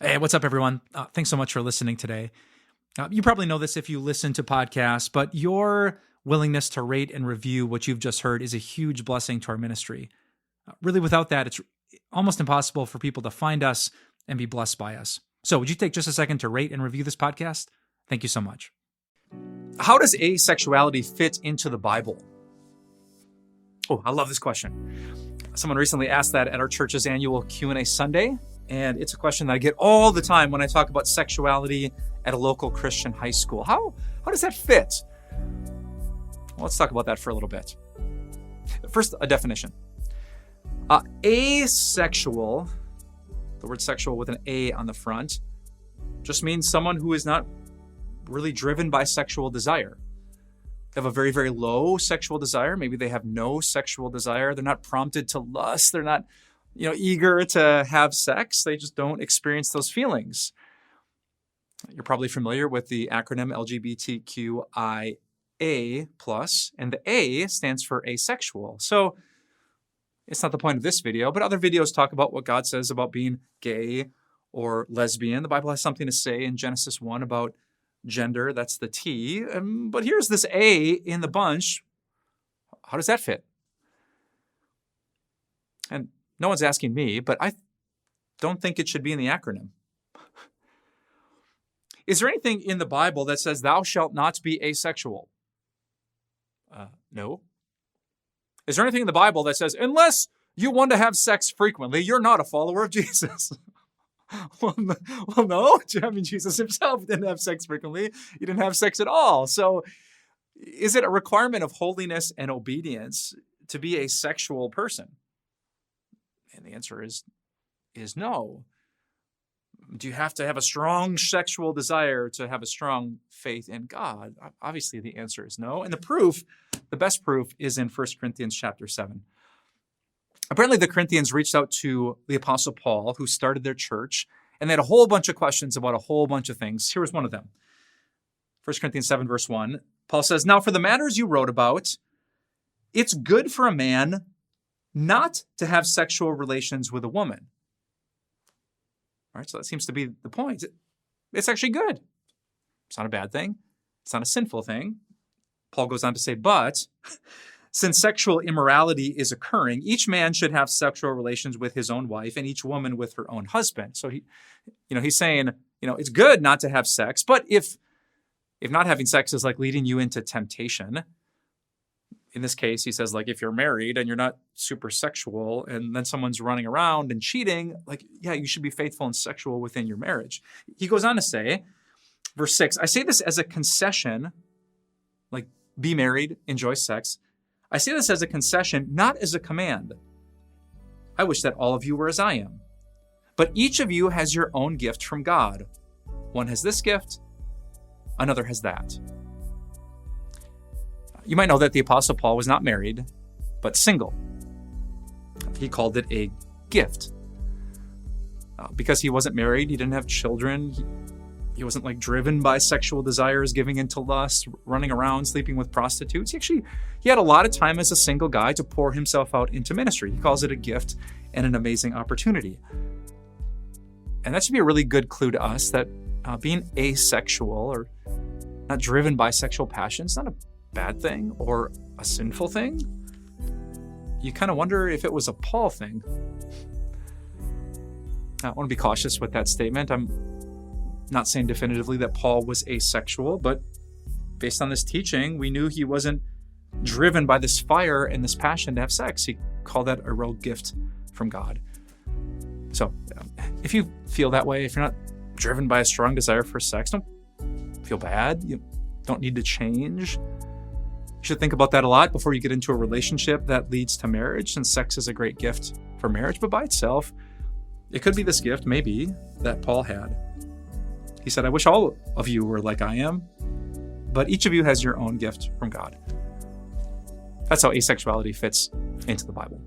Hey, what's up, everyone? Thanks so much for listening today. You probably know this if you listen to podcasts, but your willingness to rate and review what you've just heard is a huge blessing to our ministry. Really, without that, it's almost impossible for people to find us and be blessed by us. So would you take just a second to rate and review this podcast? Thank you so much. How does asexuality fit into the Bible? Oh, I love this question. Someone recently asked that at our church's annual Q&A Sunday. And it's a question that I get all the time when I talk about sexuality at a local Christian high school. How does that fit? Well, let's talk about that for a little bit. First, a definition. Asexual, the word sexual with an A on the front, just means someone who is not really driven by sexual desire. They have a very, very low sexual desire. Maybe they have no sexual desire. They're not prompted to lust. They're not eager to have sex. They just don't experience those feelings. You're probably familiar with the acronym LGBTQIA+, and the A stands for asexual. So it's not the point of this video, but other videos talk about what God says about being gay or lesbian. The Bible has something to say in Genesis 1 about gender. That's the T. But here's this A in the bunch. How does that fit? And no one's asking me, but I don't think it should be in the acronym. Is there anything in the Bible that says thou shalt not be asexual? No. Is there anything in the Bible that says unless you want to have sex frequently, you're not a follower of Jesus? Well, no. I mean, Jesus himself didn't have sex frequently. He didn't have sex at all. So is it a requirement of holiness and obedience to be a sexual person? And the answer is no. Do you have to have a strong sexual desire to have a strong faith in God? Obviously, the answer is no. And the best proof is in 1 Corinthians chapter 7. Apparently, the Corinthians reached out to the Apostle Paul, who started their church, and they had a whole bunch of questions about a whole bunch of things. Here was one of them. 1 Corinthians 7, verse 1, Paul says, "Now for the matters you wrote about, it's good for a man not to have sexual relations with a woman." All right, so that seems to be the point. It's actually good. It's not a bad thing. It's not a sinful thing. Paul goes on to say, but since sexual immorality is occurring, each man should have sexual relations with his own wife and each woman with her own husband. So he's saying, it's good not to have sex, but if not having sex is like leading you into temptation, in this case, he says, if you're married and you're not super sexual and then someone's running around and cheating, you should be faithful and sexual within your marriage. He goes on to say, verse 6, "I say this as a concession," be married, enjoy sex. "I say this as a concession, not as a command. I wish that all of you were as I am. But each of you has your own gift from God. One has this gift, another has that." You might know that the Apostle Paul was not married, but single. He called it a gift. Because he wasn't married, he didn't have children, he wasn't driven by sexual desires, giving into lust, running around, sleeping with prostitutes. He had a lot of time as a single guy to pour himself out into ministry. He calls it a gift and an amazing opportunity. And that should be a really good clue to us that being asexual or not driven by sexual passion is not a bad thing or a sinful thing. You kind of wonder if it was a Paul thing. I want to be cautious with that statement. I'm not saying definitively that Paul was asexual, but based on this teaching, we knew he wasn't driven by this fire and this passion to have sex. He called that a real gift from God. So if you feel that way, if you're not driven by a strong desire for sex, don't feel bad. You don't need to change. You should think about that a lot before you get into a relationship that leads to marriage, since sex is a great gift for marriage, but by itself, it could be this gift, maybe, that Paul had. He said, "I wish all of you were like I am, but each of you has your own gift from God." That's how asexuality fits into the Bible.